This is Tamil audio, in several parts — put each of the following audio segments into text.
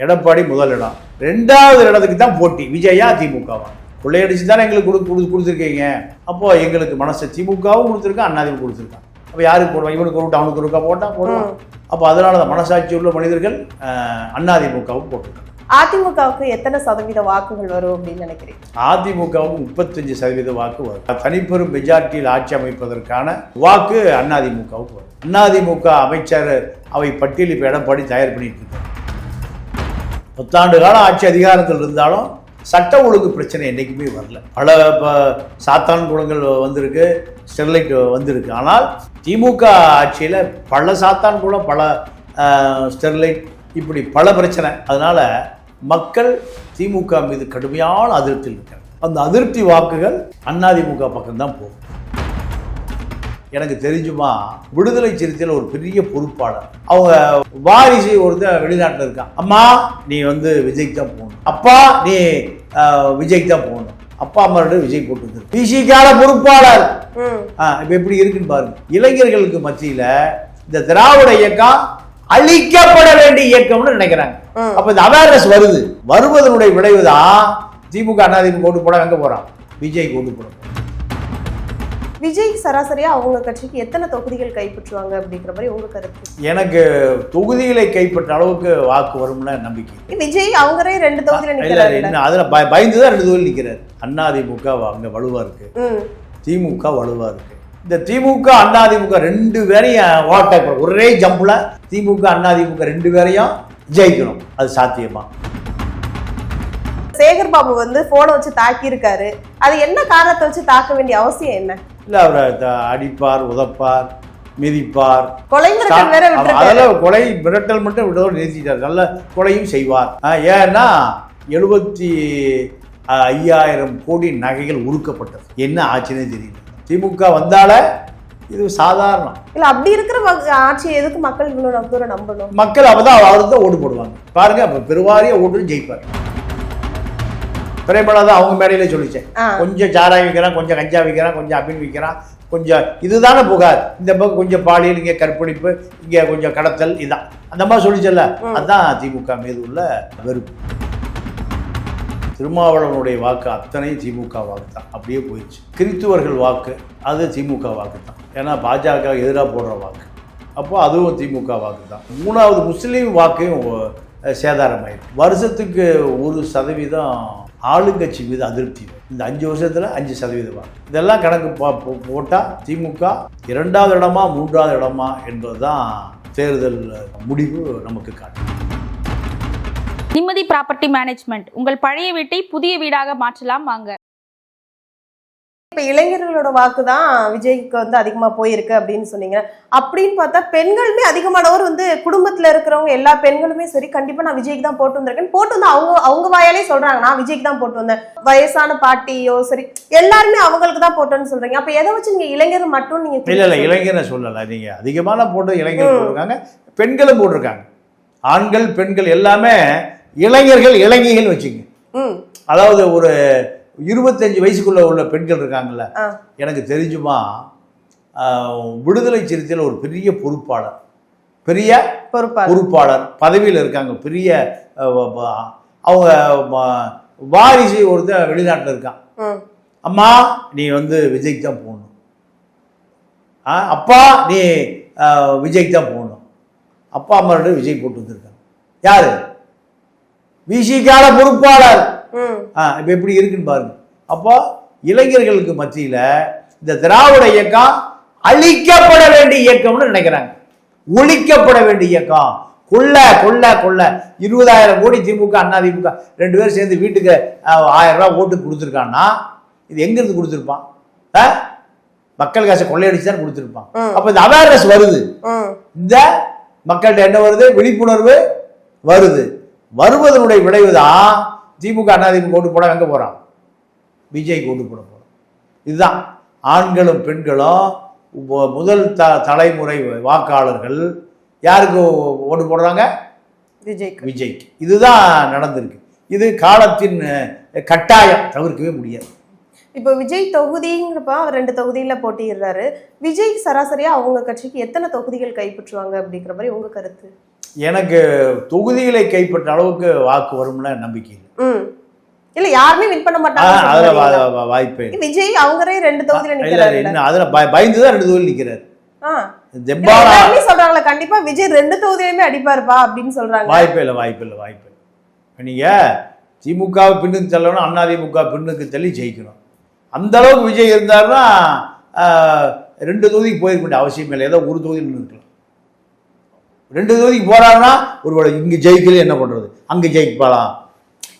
எடப்பாடி முதல் இடம், 2வது இடத்துக்கு தான் போட்டி விஜயா திமுகவா. கொள்ளையடிச்சு தானே எங்களுக்கு கொடுத்துருக்கீங்க. அப்போ எங்களுக்கு மனசு திமுகவும் கொடுத்துருக்கான், அண்ணாதிமுக கொடுத்துருக்கான். அப்போ யாருக்கு போடுவான்? இவனுக்கு ஒரு அவனுக்கு ஒருக்கா போடுவான். அப்போ அதனால தான் மனசாட்சி உள்ள மனிதர்கள் அண்ணாதிமுகவும் போட்டுருக்காங்க. அதிமுகவுக்கு எத்தனை சதவீத வாக்குகள் வரும் அப்படின்னு நினைக்கிறீங்க? அதிமுகவுக்கு 35% வாக்கு வரும். தனிப்பெரும் மெஜாரிட்டியில் ஆட்சி அமைப்பதற்கான வாக்கு அதிமுகவுக்கு வரும். அதிமுக அமைச்சர் அவை பட்டியல் இப்போ எடப்பாடி தயார் பண்ணிட்டு இருக்காங்க. 10 ஆண்டு காலம் ஆட்சி அதிகாரத்தில் இருந்தாலும் சட்ட ஒழுங்கு பிரச்சனை என்றைக்குமே வரல. பல சாத்தான் குளங்கள் வந்திருக்கு, ஸ்டெர்லைட் வந்திருக்கு. ஆனால் திமுக ஆட்சியில் பல சாத்தான் குளம், பல ஸ்டெர்லைட், இப்படி பல பிரச்சனை. அதனால் மக்கள் திமுக மீது கடுமையான அதிருப்தியில் இருக்காங்க. அந்த அதிருப்தி வாக்குகள் அதிமுக பக்கம்தான் போகும். எனக்கு தெரிஞ்சுமா, விடுதலை சிறுத்தையில் ஒரு பெரிய பொறுப்பாளர், அவங்க வாரிசு ஒருத்தர் வெளிநாட்டில் இருக்கான். அம்மா நீ விஜய்க்கு தான் போகணும், அப்பா நீ விஜய்க்கு தான் போகணும், அப்பா அம்மா விஜய் போட்டு பிசிக்கான பொறுப்பாளர். இப்ப எப்படி இருக்குன்னு பாருங்க. இளைஞர்களுக்கு மத்தியில இந்த திராவிட இயக்கம் அழிக்கப்பட வேண்டிய இயக்கம்னு நினைக்கிறாங்க. அப்ப இந்த அவேர்னஸ் வருவதனுடைய விளைவுதான் திமுக அதிமுக ஓட்டு போட எங்க போறான், விஜய் ஓட்டு போட. விஜய் சராசரியா அவங்க கட்சிக்கு எத்தனை தொகுதிகள் கைப்பற்றுவாங்க அப்படிங்கிற மாதிரி உங்க கருத்து? எனக்கு தொகுதிகளை கைப்பற்ற அளவுக்கு வாக்கு வரும்னு நம்பிக்கை. விஜய் அவங்களே 2 தொகுதியில நிக்கிறாரு. அதுல பயந்துதான் 2 தொகுதியில் நிக்கிறாரு. அதிமுக அங்க வலுவா இருக்கு, திமுக வலுவா இருக்கு. இந்த திமுக அதிமுக 2 பேரையும் ஓட்ட ஒரே ஜம்புல திமுக அதிமுக 2 பேரையும் ஜெயிக்கணும். அது சாத்தியமா? சேகர் பாபு போனை வச்சு தாக்கி இருக்காரு. அது என்ன காரணத்தை வச்சு தாக்க வேண்டிய அவசியம் என்ன? இல்ல அவரை அடிப்பார், உதப்பார், மிதிப்பார், கொலை மிரட்டல் வேற விட்டுருக்காரு. அதெல்லாம் கொலை மிரட்டல் மட்டும் விடவும் நிறுத்திட்டார். நல்ல கொலையும் செய்வார். ஏன்னா 75,000 கோடி நகைகள் உருக்கப்பட்டது. என்ன ஆச்சுன்னே தெரியல. திமுக வந்தால இது சாதாரணம் இல்ல. அப்படி இருக்கிற ஆட்சி எதுக்கு மக்கள் இவ்வளவு தூரம் நம்பணும்? மக்கள் அப்பதான் அவருக்கு தான் ஓட்டு போடுவாங்க. பாருங்க, அப்ப பெருவாரிய ஓட்டு ஜெயிப்பார். பிரேமலா அவங்க மேடையில சொல்லிச்சேன், கொஞ்சம் சாராயம் விற்கிறான், கொஞ்சம் கஞ்சா விற்கிறான், கொஞ்சம் அபின் விற்கிறான், கொஞ்சம் இதுதானே புகார். இந்த பக்கம் கொஞ்சம் பாலியல், இங்கே கற்பழிப்பு, இங்கே கொஞ்சம் கடத்தல், இதான் அந்த மாதிரி சொல்லிச்சல்ல. அதுதான் திமுக மீது உள்ள வெறுப்பு. திருமாவளவனுடைய வாக்கு அத்தனை திமுக வாக்கு தான், அப்படியே போயிடுச்சு. கிறித்துவர்கள் வாக்கு அது திமுக வாக்கு தான், ஏன்னா பாஜக எதிராக போடுற வாக்கு. அப்போ அதுவும் திமுக வாக்கு தான். 3வது முஸ்லீம் வாக்கையும் சேதாரமாயிடும். வருஷத்துக்கு 1% ஆளுங்கட்சி மீது அதிருப்தி. இந்த 5 வருஷத்துல 5% வாக்கு. இதெல்லாம் கணக்கு போட்டால் திமுக 2வது இடமா 3வது இடமா என்பதுதான் தேர்தல் முடிவு நமக்கு காட்டும். நிம்மதி ப்ராப்பர்ட்டி மேனேஜ்மெண்ட், உங்கள் பழைய வீட்டை புதிய வீடாக மாற்றலாம் வாங்க. இப்ப இளைஞர்களோட வாக்கு தான் விஜய்க்கு அதிகமா போயிருக்கு அப்படின்னு சொன்னீங்க. அப்படின்னு பார்த்தா பெண்களுமே அதிகமானவர் குடும்பத்துல இருக்கிறவங்க எல்லா பெண்களுமே சரி, கண்டிப்பா நான் விஜய்க்கு தான் போட்டு வந்திருக்கேன், போட்டு வந்து அவங்க வாயாலே சொல்றாங்க நான் விஜய்க்கு தான் போட்டு வந்தேன். வயசான பாட்டியோ சரி, எல்லாருமே அவங்களுக்கு தான் போட்டோன்னு சொல்றீங்க. அப்ப எதை வச்சு நீங்க இளைஞர் மட்டும் நீங்க? இல்ல இளைஞரை சொல்லல, நீங்க அதிகமான போட்டு இளைஞர் போட்டிருக்காங்க, பெண்களும் போட்டிருக்காங்க. ஆண்கள் பெண்கள் எல்லாமே இளைஞர்கள் இளைஞர்கள் வச்சுங்க. அதாவது ஒரு 25 வயசுக்குள்ள உள்ள பெண்கள் இருக்காங்கல்ல, எனக்கு தெரிஞ்சுமா, விடுதலை சிறுத்தையில் ஒரு பெரிய பொறுப்பாளர், பதவியில் இருக்காங்க. பெரிய அவங்க வாரிசு ஒருத்தர் வெளிநாட்டில் இருக்கான். அம்மா நீ விஜய்க்கு தான் போகணும், அப்பா நீ விஜய்க்கு தான் போகணும், அப்பா அம்மா விஜய் போட்டு வந்திருக்காங்க. யாரு? விசிக்கான பொறுப்பாளர். இப்ப எப்படி இருக்குன்னு பாருங்க. அப்போ இளைஞர்களுக்கு மத்தியில இந்த திராவிட இயக்கம் அழிக்கப்பட வேண்டிய இயக்கம்னு நினைக்கிறாங்க. ஒழிக்கப்பட வேண்டிய இயக்கம். கொள்ள கொள்ள கொள்ள 20,000 கோடி திமுக அதிமுக 2 பேரும் சேர்ந்து வீட்டுக்கு 1000 ரூபாய் ஓட்டு கொடுத்துருக்கான்னா இது எங்க இருந்து கொடுத்துருப்பான்? மக்கள் காசை கொள்ளையடிச்சு தான் கொடுத்துருப்பான். அப்ப இந்த அவேர்னஸ் வருது, இந்த மக்கள்கிட்ட என்ன வருது, விழிப்புணர்வு வருது. வருவதனுடைய விளைவுதான் திமுக அதிமுக ஓட்டு போட எங்க போறான், விஜய்க்கு ஓட்டு போட போறோம். இதுதான் ஆண்களும் பெண்களும் முதல் தலைமுறை வாக்காளர்கள் யாருக்கு ஓட்டு போடுறாங்க? விஜய்க்கு. இதுதான் நடந்திருக்கு. இது காலத்தின் கட்டாயம், தவிர்க்கவே முடியாது. இப்போ விஜய் தொகுதிங்கிறப்ப 2 தொகுதியில போட்டிடுறாரு. விஜய் சராசரியா அவங்க கட்சிக்கு எத்தனை தொகுதிகள் கைப்பற்றுவாங்க அப்படிங்கிற மாதிரி உங்க கருத்து? எனக்கு தொகுதிகளை கைப்பற்ற அளவுக்கு வாக்கு வரும்னு நம்பிக்கை இல்லை. இல்ல யாருமே வின் பண்ண மாட்டாங்க. அதுல வாய்ப்பே விஜய் அவங்களே 2 தொகுதியில நிக்கிறாரு. அதுல பயந்துதான் 2 தொகுதியில் நிக்கிறாரு. எல்லாருமே சொல்றாங்களா கண்டிப்பா விஜய் 2 தொகுதியிலுமே அடிப்பாருப்பா அப்படின்னு சொல்றாங்க. வாய்ப்பே இல்லை. நீங்க திமுகவை பின்னுக்கு தள்ளணும், அதிமுக பின்னுக்கு தள்ளி ஜெயிக்கணும். அந்த அளவுக்கு விஜய் இருந்தாருன்னா 2 தொகுதிக்கு போயிருக்க வேண்டிய அவசியம் இல்லை. ஏதோ 1 தொகுதியில் இருக்கலாம். 2 தொகுதிக்கு போறாருன்னா ஒருவேளை இங்க ஜெயிக்கல என்ன பண்றது, அங்க ஜெயிப்பாலாம்.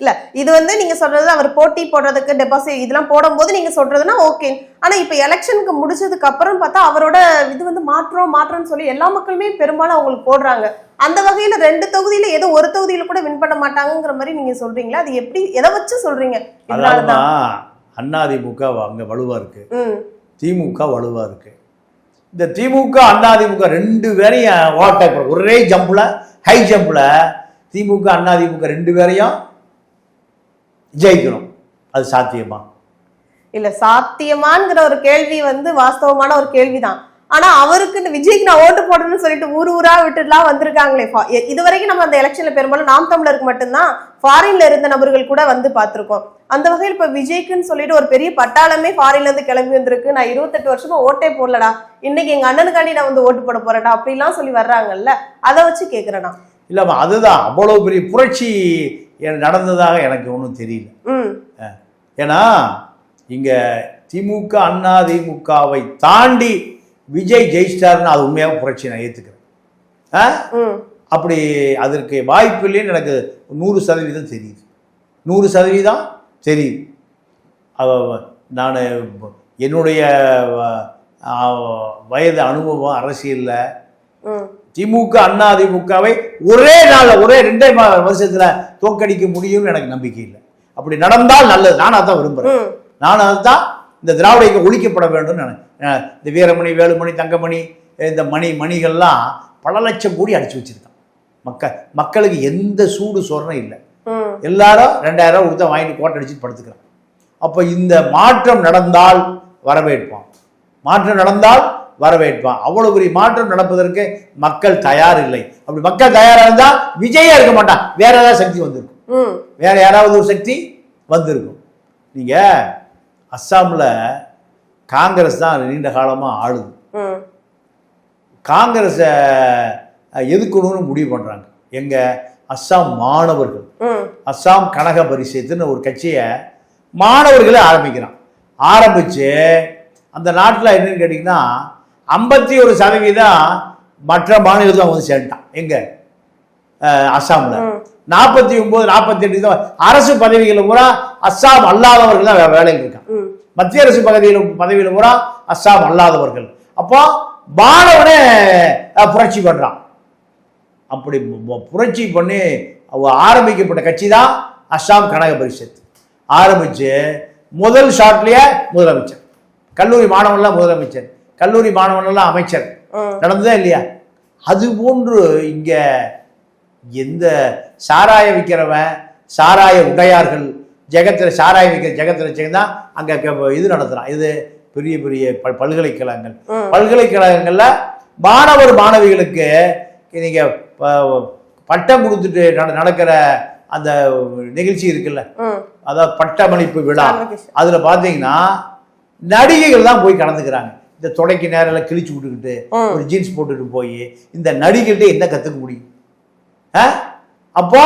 இல்ல இது நீங்க சொல்றது அவர் போட்டி போடுறதுக்கு டெபாசிட் இதெல்லாம் போடும்போது நீங்க சொல்றதுன்னா ஓகே. ஆனா இப்ப எலெக்ஷனுக்கு முடிச்சதுக்கு அப்புறம் பார்த்தா அவரோட இது மாற்றம்னு சொல்லி எல்லா மக்களுமே பெரும்பாலும் அவங்களுக்கு போடுறாங்க. அந்த வகையில 2 தொகுதியில ஏதோ 1 தொகுதியில கூட வின் பண்ண மாட்டாங்கிற மாதிரி நீங்க சொல்றீங்களா? அது எப்படி எதை வச்சு சொல்றீங்க? அதிமுக அங்க வலுவா இருக்கு, திமுக வலுவா இருக்கு. இந்த திமுக அதிமுக 2 பேரையும் ஒரே ஜம்புல ஹை ஜம்புல திமுக அதிமுக 2 பேரையும் ஜெயிக்கணும். அது சாத்தியமா? இல்ல சாத்தியமாங்கிற ஒரு கேள்வி வாஸ்தவமான ஒரு கேள்விதான். ஆனா அவருக்கு விஜய்க்கு நான் ஓட்டு போடணும்னு சொல்லிட்டு ஊரா விட்டுலாம் வந்திருக்காங்களே. இதுவரைக்கும் நம்ம அந்த எலெக்ஷன்ல பெரும்பாலும் நாம் தமிழருக்கு மட்டும்தான் ஃபாரின்ல இருந்த நபர்கள் கூட பார்த்திருக்கோம். அந்த வகையில் இப்ப விஜய்க்குன்னு சொல்லிட்டு ஒரு பெரிய பட்டாளமே ஃபாரின்ல இருந்து கிளம்பி வந்திருக்கு. நான் 28 வருஷமா ஓட்டே போடலடா, இன்னைக்கு எங்க அண்ணனுக்காண்டி நான் ஓட்டு போட போறேன்டா அப்படிலாம் சொல்லி வர்றாங்கல்ல, அதை வச்சு கேக்குறேன்னா. இல்ல அதுதான் அவ்வளவு பெரிய புரட்சி நடந்ததாக எனக்கு ஒன்றும் தெரியல. ஏன்னா இங்க திமுக அதிமுகவை தாண்டி விஜய் ஜெயிச்சிட்டாருன்னு அது உண்மையாக புரட்சி நான் ஏற்றுக்கிறேன். அப்படி அதற்கு வாய்ப்பு இல்லைன்னு எனக்கு 100% தெரியுது. 100% தெரியுது. நான் என்னுடைய வயது அனுபவம் அரசியலில் திமுக அதிமுகவை ஒரே நாளில் ஒரே 2 வருஷத்துல தோற்கடிக்க முடியும்னு எனக்கு நம்பிக்கை இல்லை. அப்படி நடந்தால் நல்லது. நானும் அதான் விரும்புகிறேன். நானும் அதுதான் இந்த திராவிட இயக்கம் ஒழிக்கப்பட வேண்டும். இந்த வீரமணி, வேலுமணி, தங்கமணி, இந்த மணிகள்லாம் பல லட்சம் கோடி அடிச்சு வச்சிருக்கான். மக்களுக்கு எந்த சூடு சொரணம் இல்லை. எல்லாரும் 2000 ரூபா கொடுத்தா வாங்கிட்டு கோட்டை அடிச்சுட்டு படுத்துக்கிறான். அப்போ இந்த மாற்றம் நடந்தால் வரவேற்பான். அவ்வளவு பெரிய மாற்றம் நடப்பதற்கு மக்கள் தயார் இல்லை. அப்படி மக்கள் தயாரா இருந்தா விஜயா இருக்க மாட்டான், வேற ஏதாவது சக்தி வந்திருக்கும். வேற யாராவது ஒரு சக்தி வந்திருக்கும். நீங்க அஸ்ஸாம்ல காங்கிரஸ் தான் நீண்ட காலமா ஆளுது. காங்கிரஸ எதுக்கணும்னு முடிவு பண்றாங்க. எங்க அஸ்ஸாம் மாணவர்கள், அஸ்ஸாம் கனக பரிஷத்துன்னு ஒரு கட்சியை மாணவர்களே ஆரம்பிச்சு அந்த நாட்டில் என்னன்னு கேட்டீங்கன்னா 51% மற்ற மாநிலத்தில் சேர்ந்துட்டான். எங்க அஸ்ஸாம்ல 49, 48 அரசு பதவிகளை பூரா அஸ்ஸாம் அல்லாதவர்கள் தான் வேலையில் இருக்கான். மத்திய அரசு பதவியில் பூரா அஸ்ஸாம் அல்லாதவர்கள். அப்போ மாணவனே புரட்சி பண்றான். அப்படி புரட்சி பண்ணி ஆரம்பிக்கப்பட்ட கட்சி தான் அஸ்ஸாம் கனக பரிஷத். ஆரம்பிச்சு முதல் ஷாட்லயே முதலமைச்சர், கல்லூரி மாணவன்லாம் முதலமைச்சர், கல்லூரி மாணவன்லாம் அமைச்சர். நடந்ததா இல்லையா? அது போன்று இங்க எந்த சாராய விற்கிறவன், சாராய உடையார்கள், ஜெகத்தில் சாராய விற்கிற ஜெகத்தில் சேர்ந்தா அங்க இது நடத்துறான். இது பெரிய பெரிய பல்கலைக்கழகங்கள்ல மாணவிகளுக்கு நீங்க பட்டம் கொடுத்துட்டு நடக்கிற அந்த நிகழ்ச்சி இருக்குல்ல, அதாவது பட்டமளிப்பு விழா, அதுல பாத்தீங்கன்னா நடிகைகள் தான் போய் கலந்துக்கிறாங்க. இந்த தொடைக்கு நேரில் கிழிச்சு விட்டுக்கிட்டு ஒரு ஜீன்ஸ் போட்டுட்டு போய் இந்த நடிகர்கள்ட்ட என்ன கத்துக்க முடியும்? அப்போ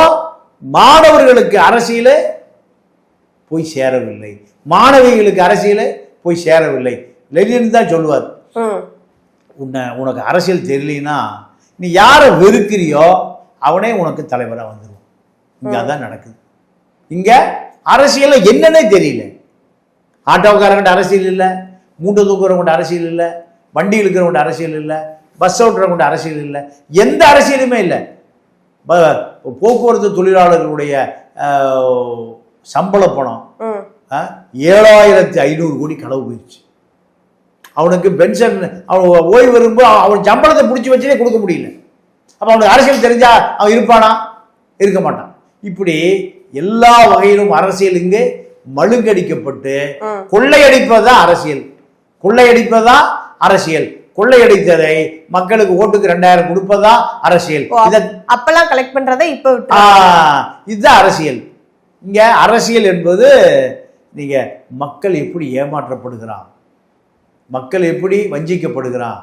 மாணவர்களுக்கு அரசியல் போய் சேரவில்லை, மாணவிகளுக்கு அரசியல் போய் சேரவில்லை. லெனின் தான் சொல்லுவார், உனக்கு அரசியல் தெரியலனா நீ யாரை வெறுக்கிறியோ அவனே உனக்கு தலைவராக வந்துடுவான். இங்க அதான் நடக்குது. இங்க அரசியல் என்னன்னே தெரியல. ஆட்டோக்காரங்கிட்ட அரசியல் இல்லை, மூட்டை தூக்குறவங்கிட்ட அரசியல் இல்லை, வண்டி இழுக்கிறவங்கிட்ட அரசியல் இல்லை, பஸ் ஓட்டுறவங்கிட்ட அரசியல் இல்லை, எந்த அரசியலுமே இல்லை. போக்குவரத்து தொழிலாளர்களுடைய சம்பள பணம் 7500 கோடி களவு போயிடுச்சு. அவனுக்கு பென்ஷன், அவன் ஓய்வு வரும்போது அவன் சம்பளத்தை பிடிச்சி வச்சதே கொடுக்க முடியல. அப்போ அவனுக்கு அரசியல் தெரிஞ்சா அவன் இருப்பானா? இருக்க மாட்டான். இப்படி எல்லா வகையிலும் அரசியல் இங்கு மழுங்கடிக்கப்பட்டு கொள்ளையடிப்பதுதான் அரசியல், கொள்ளையடிப்பதுதான் அரசியல். கொள்ளையடித்ததை மக்களுக்கு ஓட்டுக்கு 2000 கொடுப்பதுதான் அரசியல். அப்பெல்லாம் கலெக்ட் பண்றதை இப்ப இதுதான் அரசியல். இங்க அரசியல் என்பது நீங்க மக்கள் எப்படி ஏமாற்றப்படுகிறான், மக்கள் எப்படி வஞ்சிக்கப்படுகிறான்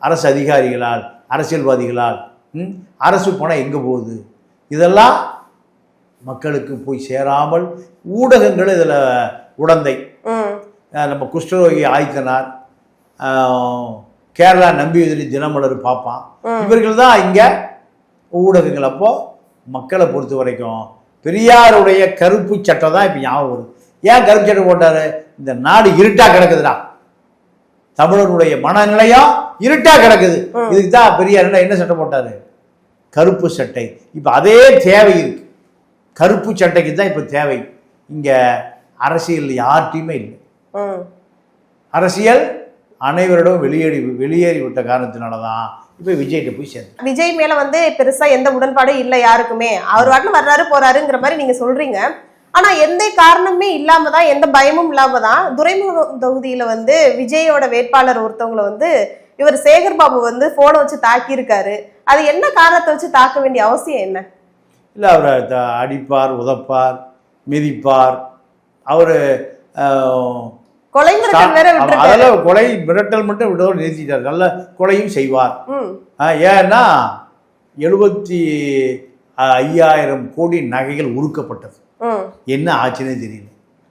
அரசு அதிகாரிகளால், அரசியல்வாதிகளால், அரசு பணம் எங்க போகுது, இதெல்லாம் மக்களுக்கு போய் சேராமல் ஊடகங்கள் இதுல உடந்தை. நம்ம குஷ்டரோகி ஆய்த்தனார், கேரளா நம்பியுதிரி தினமலர் பார்ப்பான், இவர்கள் தான் இங்க ஊடகங்கள். அப்போ மக்களை பொறுத்த வரைக்கும் பெரியாருடைய கருப்பு சட்டை தான் இப்ப ஞாபகம் வருது. ஏன் கருப்பு சட்டை போட்டாரு? இந்த நாடு இருட்டா கிடக்குதுடா, தமிழனுடைய மனநிலையம் இருட்டா கிடக்குது, இதுக்கு தான் பெரியார் என்ன சட்டை போட்டாரு? கருப்பு சட்டை. இப்ப அதே தேவை இருக்கு, கருப்பு சட்டைக்கு தான் இப்ப தேவை. இங்க அரசியல் யார்ட்டையுமே இல்லை. அரசியல் அனைவரிடம் வெளியேறி விட்ட காரணத்தினாலதான் இப்ப விஜய்கிட்ட போய் சேர்ந்து. விஜய் மேல வந்து பெருசா எந்த உடன்பாடும் இல்லை யாருக்குமே, அவர் வாட்டில் வர்றாரு போறாருங்கிற மாதிரி நீங்க சொல்றீங்க. ஆனா எந்த காரணமே இல்லாம தான், எந்த பயமும் இல்லாம தான் துறைமுகம் தொகுதியில வந்து விஜயோட வேட்பாளர் ஒருத்தவங்களை வந்து இவர் சேகர் பாபு வந்து போனை வச்சு தாக்கி இருக்காரு. அது என்ன காரணத்தை வச்சு தாக்க வேண்டிய அவசியம் என்ன? இல்ல, அவரை அடிப்பார், உதப்பார், மிதிப்பார். அவரு கொலை மிரட்டல் வேற விட்டுருக்காரு. அதெல்லாம் கொலை மிரட்டல் மட்டும் விட நிறுத்திட்டார், நல்ல கொலையும் செய்வார். ஏன்னா 75,000 கோடி நகைகள் உருக்கப்பட்டது. என்ன ஆச்சுன்னே தெரியல,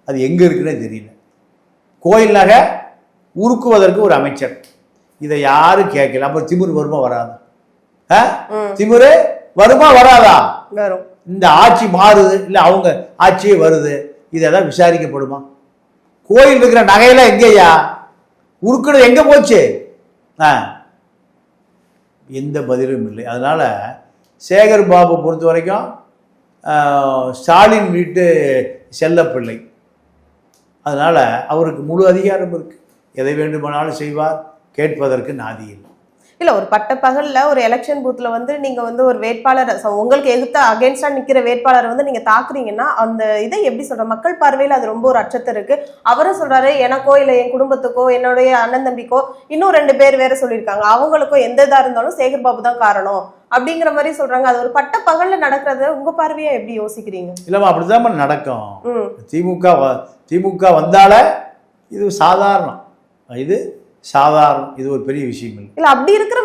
அது எங்க இருக்குன்னே தெரியல. கோயில் நகை உருக்குவதற்கு ஒரு அமைச்சர், இதை யாரும் கேட்கல. அப்ப திமிரு வருமா வராது? திமிரு வருமா வராதா? இந்த ஆட்சி மாறுது, இல்ல அவங்க ஆட்சியே வருது, இதெல்லாம் விசாரிக்கப்படுமா? கோயில் இருக்கிற நகையெல்லாம் எங்கேயா உருக்குறது, எங்க போச்சு? எந்த பதிலும் இல்லை. அதனால சேகர் பாபு பொறுத்த வரைக்கும் ஸ்டாலின் வீட்டு செல்லப்பிள்ளை. அதனால அவருக்கு முழு அதிகாரம் இருக்கு, எதை வேண்டுமானாலும் செய்வார், கேட்பதற்கு நாதி இல்லை. இல்ல, ஒரு பட்ட பகல்ல ஒரு எலெக்ஷன் பூத்ல வந்து நீங்க வந்து ஒரு வேட்பாளர், உங்களுக்கு எதிர்த்து அகேன்ஸ்டா நிக்கிற வேட்பாளர் வந்து நீங்க தாக்குறீங்கன்னா அந்த இதை எப்படி சொல்ற, மக்கள் பார்வையில அது ரொம்ப ஒரு அச்சத்தை இருக்கு. அவரும் சொல்றாரு, எனக்கோ இல்ல என் குடும்பத்துக்கோ என்னுடைய அண்ணன் தம்பிக்கோ இன்னும் 2 பேர் வேற சொல்லியிருக்காங்க, அவங்களுக்கும் எந்த இதா இருந்தாலும் சேகர் பாபு தான் காரணம் அப்படிங்கிற மாதிரி சொல்றாங்க. அது ஒரு பட்ட பகல்ல நடக்கிறது உங்க பார்வையா எப்படி யோசிக்கிறீங்க? இல்லம்மா, அப்படிதான் நடக்கும். திமுக வந்தால இது சாதாரணம், இது சாதாரணம், இது ஒரு பெரிய விஷயம் இல்லை. இல்ல, அப்படி இருக்கிற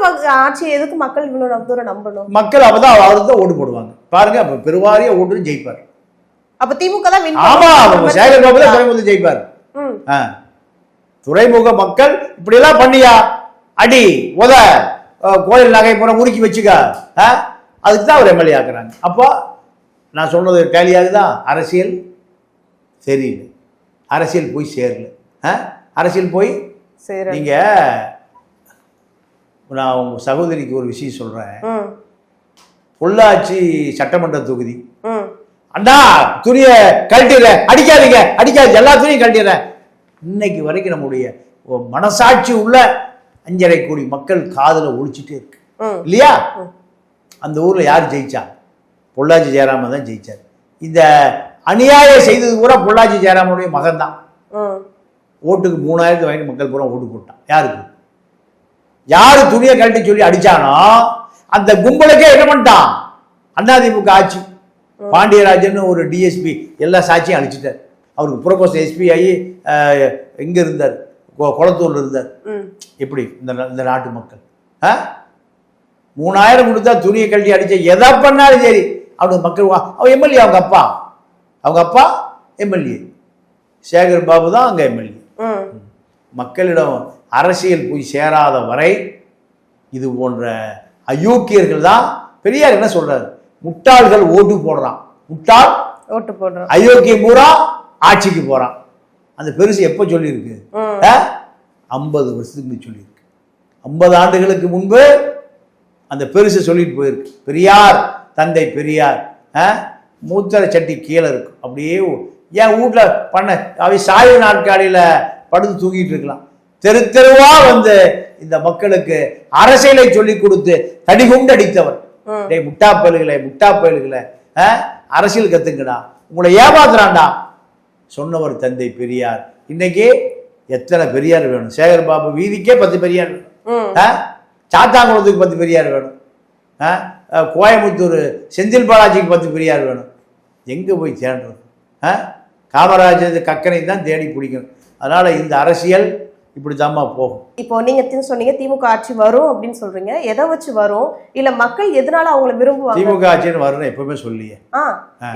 ஆட்சி எதுக்கு மக்கள் இவ்வளவு தூரம் நம்பணும்? மக்கள் அப்பதான் அவருக்கு தான் ஓட்டு போடுவாங்க. பாருங்க, அப்ப பெருவாரிய ஓட்டு ஜெயிப்பார். அப்ப திமுக தான் வின். ஆமா, சேகர் பாபு தான் துறைமுக ஜெயிப்பார். துறைமுக மக்கள் இப்படி எல்லாம் பண்ணியா, அடி உத, கோயில் நகை பூரா உருக்கி வச்சுக்க, அதுக்கு தான் அவர் எம்எல்ஏ ஆக்குறாங்க. அப்போ நான் சொன்னது டேலியாகுதா? அரசியல் தெரியல, அரசியல் போய் சேரல. அரசியல் போய் நீங்க, நான் உங்க சகோதரிக்கு ஒரு விஷயம் சொல்றேன். பொள்ளாச்சி சட்டமன்ற தொகுதி, அண்ணா துணிய கழட்டிடுற, அடிக்காதீங்க அடிக்காது, எல்லா துணியும் கழட்டிடுறேன். இன்னைக்கு வரைக்கும் நம்முடைய மனசாட்சி உள்ள 5.5 கோடி மக்கள் காதுல ஒழிச்சுட்டே இருக்கு இல்லையா? அந்த ஊர்ல யார் ஜெயிச்சா? பொள்ளாச்சி ஜெயராமன் தான் ஜெயிச்சார். இந்த அநியாயம் செய்தது கூட பொள்ளாச்சி ஜெயராமனுடைய மகன் தான். ஓட்டுக்கு 3000 வாங்கி மக்கள் பூரா ஓட்டு போட்டான். யாருக்கு? யாரு துணியை கழட்டி சொல்லி அடிச்சானோ அந்த கும்பலுக்கே என்ன பண்ணிட்டான்? அதிமுக ஆட்சி. பாண்டியராஜன் ஒரு டிஎஸ்பி எல்லா சாட்சியும் அழிச்சிட்டார். அவருக்கு புறப்போஸ்ட் எஸ்பி ஆகி எங்க இருந்தார்? குளத்தூர்ல இருந்தார். எப்படி இந்த நாட்டு மக்கள் 3000 கொடுத்தா துணியை கழட்டி அடிச்ச எதை பண்ணாலும் சரி அவனுக்கு மக்கள். அவன் எம்எல்ஏ, அவங்க அப்பா எம்எல்ஏ, சேகர் பாபு தான் அங்க எம்எல்ஏ. மக்களிடம் அரசியல் போய் சேராத வரை இது போன்ற அயோக்கியர்கள் தான். பெரியார் என்ன சொல்றாரு? முட்டாள்கள் ஓட்டு போடுறான், முட்டாள் ஓட்டு போடுறான், அயோக்கியம் பூரா ஆட்சிக்கு போறான். அந்த பெருசு எப்ப சொல்லியிருக்கு? 50 வருஷத்துக்கு சொல்லியிருக்கு. 50 ஆண்டுகளுக்கு முன்பு அந்த பெருசு சொல்லிட்டு போயிருக்கு. பெரியார், தந்தை பெரியார் மூத்தர சட்டி கீழே இருக்கும். அப்படியே என் வீட்டுல பண்ண அவை சாய்வு நாட்காலியில படுத்து தூங்கிட்டு இருக்கலாம். தெருவா வந்து இந்த மக்களுக்கு அரசியலை சொல்லி கொடுத்து தடிகுண்டு அடித்தவர். முட்டா பயல்களை அரசியல் கத்துங்கடா, உங்களை ஏமாத்துறான்டா சொன்னவர் தந்தை பெரியார். இன்னைக்கு எத்தனை பெரியார் வேணும்? சேகர் பாபு வீதிக்கே 10 பெரியார். சாத்தாங்குளத்துக்கு 10 பெரியார் வேணும். கோயம்புத்தூர் செந்தில் பாலாஜிக்கு 10 பெரியார் வேணும். எங்கே போய் தேடுறது? காமராஜர் கக்கனை தான் தேடி பிடிக்கணும். அதனால் இந்த அரசியல் இப்படி தாம்மா போகும். இப்போ நீங்க சொன்னீங்க திமுக ஆட்சி வரும் அப்படின்னு சொல்றீங்க. எதை வச்சு வரும்? இல்ல மக்கள் எதனால அவங்களை விரும்புவாங்க? திமுக ஆட்சின்னு வரும்னு எப்பவுமே சொல்லியே.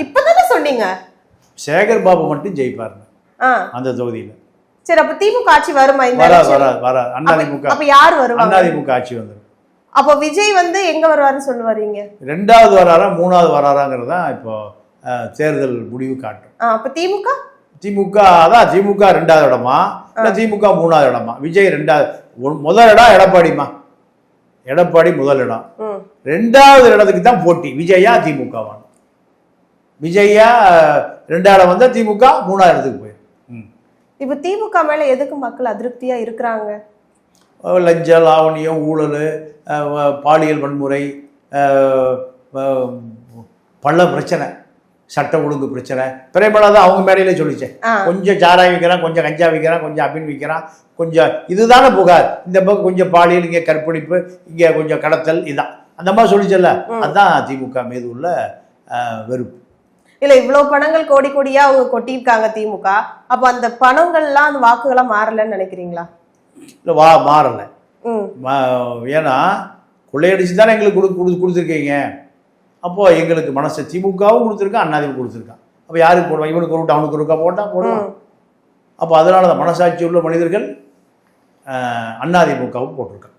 இப்பதானே சொன்னீங்க. சேகர் பாபு மட்டும் ஜெயிப்பாருங்க அந்த தொகுதியில். சரி, அப்ப திமுக ஆட்சி வருமா? வர அதிமுக. அப்ப யார் வருவாங்க? அதிமுக ஆட்சி வந்துடும். அப்போ விஜய் வந்து எங்க வருவாருன்னு சொல்லுவாரீங்க? 2வது வராரா 3வது வராராங்கிறது தான் இப்போ தேர்தல் முடிவு காட்டும். அப்ப திமுக அதான் திமுக 2வது இடமா இல்லை திமுக 3வது இடமா? விஜய் 2வது. முதல் இடம் எடப்பாடிமா. எடப்பாடி முதல் இடம். 2வது இடத்துக்கு தான் போட்டி. விஜயா திமுகவா? விஜயா 2வது இடம் வந்தா திமுக 3வது இடத்துக்கு போயிடும். இப்ப திமுக மேல எதுக்கு மக்கள் அதிருப்தியா இருக்கிறாங்க? லஞ்ச லாவணியம், ஊழல், பாலியல் வன்முறை, பல பிரச்சனை, சட்ட ஒழுங்கு பிரச்சனை. பிரேமலா தான் அவங்க மேடையிலே சொல்லிச்சேன். கொஞ்சம் சாராயம் விற்கிறான், கொஞ்சம் கஞ்சா விற்கிறான், கொஞ்சம் அபின் விற்கிறான், கொஞ்சம் இதுதானே புகார். இந்த பக்கம் கொஞ்சம் பாலியல், இங்கே கற்பழிப்பு, இங்கே கொஞ்சம் கடத்தல், இதான் அந்த மாதிரி சொல்லிச்சல்ல. அதுதான் திமுக மீது உள்ள வெறுப்பு. இல்ல இவ்வளவு பணங்கள் கோடி கோடியா அவங்க கொட்டியிருக்காங்க திமுக. அப்ப அந்த பணங்கள்லாம் அந்த வாக்குகளா மாறலன்னு நினைக்கிறீங்களா? இல்லை மாறலை. ஏன்னா கொள்ளையடிச்சு தானே எங்களுக்கு கொடுத்துருக்கீங்க. அப்போது எங்களுக்கு மனசு திமுகவும் கொடுத்துருக்கான், அதிமுக கொடுத்துருக்கான். அப்போ யாருக்கு போடுவான்? இவனுக்கு ஒரு அவனுக்கு ஒருக்கா போட்டால் போடுவான். அப்போ அதனால தான் மனசாட்சி உள்ள மனிதர்கள் அதிமுகவும் போட்டிருக்கான்.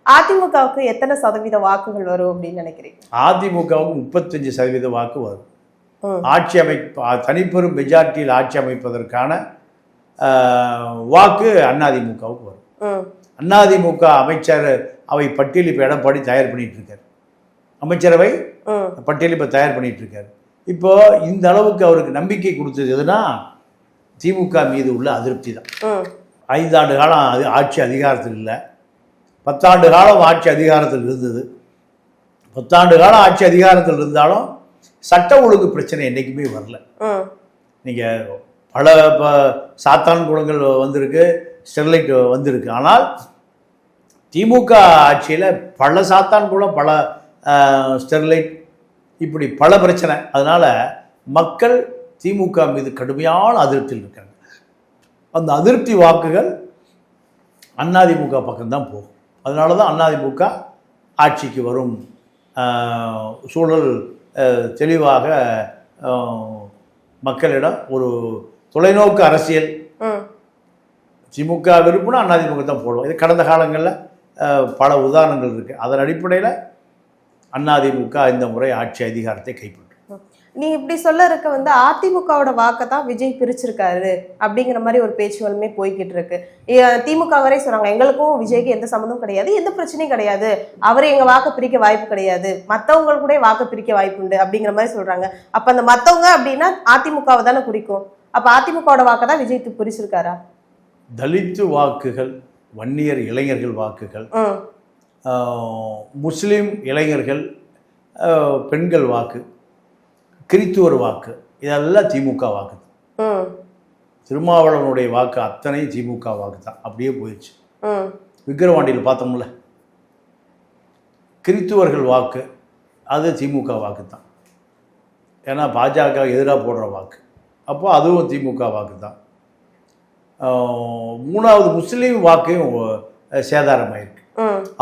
அதிமுகவுக்கு எத்தனை சதவீத வாக்குகள் வரும் அப்படின்னு நினைக்கிறீங்க? அதிமுகவுக்கு 35% வாக்கு வரும். ஆட்சி தனிப்பெரும் மெஜாரிட்டியில் ஆட்சி அமைப்பதற்கான வாக்கு அதிமுகவுக்கு வரும். அதிமுக அமைச்சர் அவை பட்டியல் இப்போ எடப்பாடி தயார் பண்ணிட்டு இருக்காரு. அமைச்சரவை பட்டியல் இப்போ தயார் பண்ணிட்டு இருக்காரு. இப்போ இந்த அளவுக்கு அவருக்கு நம்பிக்கை கொடுத்தது எதுனா திமுக மீது உள்ள அதிருப்தி தான். 5 ஆண்டு காலம் ஆட்சி அதிகாரத்தில் இல்லை, 10 ஆண்டு காலம் ஆட்சி அதிகாரத்தில் இருந்தது. 10 ஆண்டு காலம் ஆட்சி அதிகாரத்தில் இருந்தாலும் சட்ட ஒழுங்கு பிரச்சனை என்றைக்குமே வரல. நீங்கள் பல சாத்தான் குளங்கள் வந்திருக்கு, ஸ்டெர்லைட் வந்திருக்கு. ஆனால் திமுக ஆட்சியில் பல சாத்தான் குளம், பல ஸ்டெர்லைட், இப்படி பல பிரச்சனை. அதனால் மக்கள் திமுக மீது கடுமையான அதிருப்தியில் இருக்காங்க. அந்த அதிருப்தி வாக்குகள் அதிமுக பக்கம்தான் போகும். அதனால தான் அதிமுக ஆட்சிக்கு வரும் சூழல் தெளிவாக மக்களிடம் ஒரு தொலைநோக்கு அரசியல். திமுக விருப்புனா அதிமுக தான் போடுவோம். இது கடந்த காலங்களில் பல உதாரணங்கள் இருக்குது. அதன் அடிப்படையில் அதிமுக இந்த முறை ஆட்சி அதிகாரத்தை கைப்பற்றும். நீ இப்படி சொல்ல இருக்க வந்து அதிமுகவோட வாக்கை தான் விஜய் பிரிச்சிருக்காரு அப்படிங்கிற மாதிரி ஒரு பேச்சுவாலுமே போய்கிட்டு இருக்கு. திமுக வரை சொல்றாங்க எங்களுக்கும் விஜய்க்கு எந்த சம்மந்தமும் கிடையாது, எந்த பிரச்சனையும் கிடையாது, அவர் எங்க வாக்கை பிரிக்க வாய்ப்பு கிடையாது, மற்றவங்க கூட வாக்கை பிரிக்க வாய்ப்பு உண்டு அப்படிங்கிற மாதிரி சொல்றாங்க. அப்ப அந்த மற்றவங்க அப்படின்னா அதிமுகவை தானே குறிக்கும். அப்ப அதிமுகவோட வாக்கை தான் விஜய் பிரிச்சிருக்காரா? தலித்து வாக்குகள், வன்னியர் இளைஞர்கள் வாக்குகள், முஸ்லீம் இளைஞர்கள், பெண்கள் வாக்கு, கிறித்துவர் வாக்கு, இதெல்லாம் திமுக வாக்கு தான். திருமாவளவனுடைய வாக்கு அத்தனை திமுக வாக்கு தான். அப்படியே போயிடுச்சு. விக்கிரவாண்டியில் பார்த்தோம்ல, கிறித்துவர்கள் வாக்கு அது திமுக வாக்கு தான். ஏன்னா பாஜக எதிராக போடுற வாக்கு. அப்போ அதுவும் திமுக வாக்கு தான். 3வது முஸ்லீம் வாக்கையும் சேதாரமாயிருக்கு.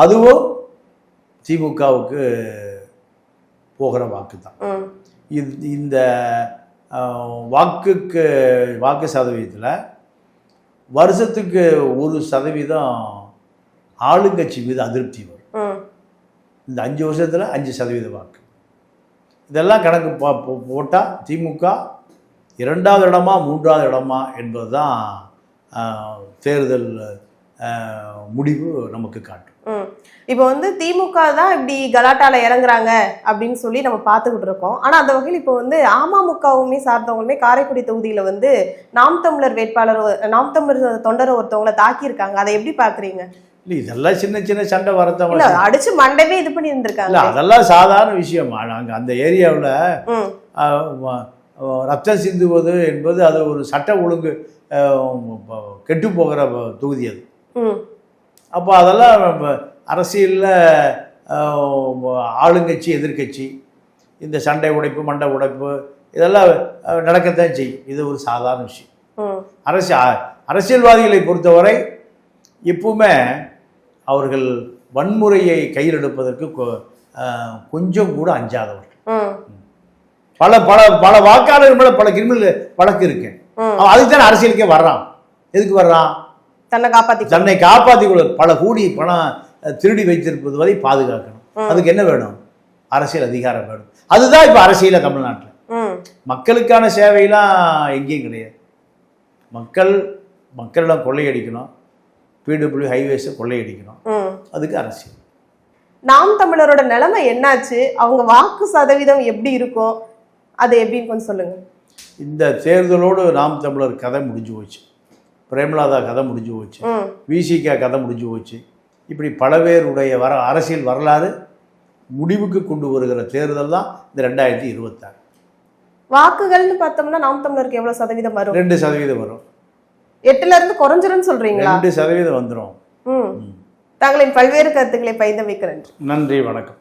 அதுவும் திமுகவுக்கு போகிற வாக்கு தான். இந்த வாக்கு சதவீதத்தில் வருஷத்துக்கு 1% ஆளுங்கட்சி மீது அதிருப்தி வரும். இந்த 5 வருஷத்தில் 5% வாக்கு. இதெல்லாம் கணக்கு போட்டால் திமுக 2வது இடமா 3வது இடமா என்பது தான் தேர்தல் முடிவு நமக்கு காட்டும். இப்போ வந்து திமுக தான் இப்படி கலாட்டால இறங்குறாங்க அப்படின்னு சொல்லி நம்ம பார்த்துக்கிட்டு இருக்கோம். ஆனா அந்த வகையில் இப்போ வந்து அமமுகவுமே சார்ந்தவங்களுமே காரைக்குடி தொகுதியில வந்து நாம் தமிழர் வேட்பாளர், நாம் தமிழர் தொண்டரை ஒருத்தவங்களை தாக்கியிருக்காங்க. அதை எப்படி பாக்குறீங்க? இல்லை, இதெல்லாம் சின்ன சின்ன சண்டை வரத்தவங்க அடிச்சு மண்டவே இது பண்ணி இருந்திருக்காங்க. அதெல்லாம் சாதாரண விஷயம். நாங்கள் அந்த ஏரியாவில் ரத்தம் சிந்துவது என்பது அது ஒரு சட்ட ஒழுங்கு கெட்டு போகிற தொகுதி. அது அப்போ அதெல்லாம் அரசியலில் ஆளுங்கட்சி எதிர்க்கட்சி இந்த சண்டை உடைப்பு மண்டை உடைப்பு இதெல்லாம் நடக்கத்தான் செய்யும். இது ஒரு சாதாரண விஷயம். அரசியல்வாதிகளை பொறுத்தவரை இப்பவுமே அவர்கள் வன்முறையை கையில் எடுப்பதற்கு கொஞ்சம் கூட அஞ்சாதவர்கள். பல பல பல வாக்காளர்கள் மேல பல கிரிமினல் வழக்கு இருக்கு. அதுக்கு தான் அரசியலுக்கே வர்றான். எதுக்கு வர்றான்? தன்னை காப்பாற்றி கொள்ள பல கோடி பணம் திருடி வைத்திருப்பது வரை பாதுகாக்கணும். அதுக்கு என்ன வேணும்? அரசியல் அதிகாரம் வேணும். அதுதான் இப்ப அரசியல தமிழ்நாட்டில். மக்களுக்கான சேவையெல்லாம் எங்கேயும் கிடையாது. மக்களிடம் கொள்ளையடிக்கணும், பிடபிள்யூ ஹைவேஸை கொள்ளையடிக்கணும், அதுக்கு அரசியல். நாம் தமிழரோட நிலைமை என்னாச்சு? அவங்க வாக்கு சதவீதம் எப்படி இருக்கும்? அது எப்படின்னு கொஞ்சம் சொல்லுங்க. இந்த தேர்தலோடு நாம் தமிழர் கதை முடிஞ்சு போச்சு, பிரேமலாதா கதை முடிஞ்சு போச்சு, விசிகா கதை முடிஞ்சு போச்சு. இப்படி பல பேருடைய அரசியல் வரலாறு முடிவுக்கு கொண்டு வருகிற தேர்தல் தான் இந்த 2026. வாக்குகள்னு பார்த்தோம்னா நாம் தமிழருக்கு எவ்வளவு சதவீதம் வரும்? 2% வரும். 8ல இருந்து குறைஞ்சிருன்னு சொல்றீங்களா? 2% வந்துடும். தங்களின் பல்வேறு கருத்துக்களை பகிர்ந்து வைக்கிறேன். நன்றி, வணக்கம்.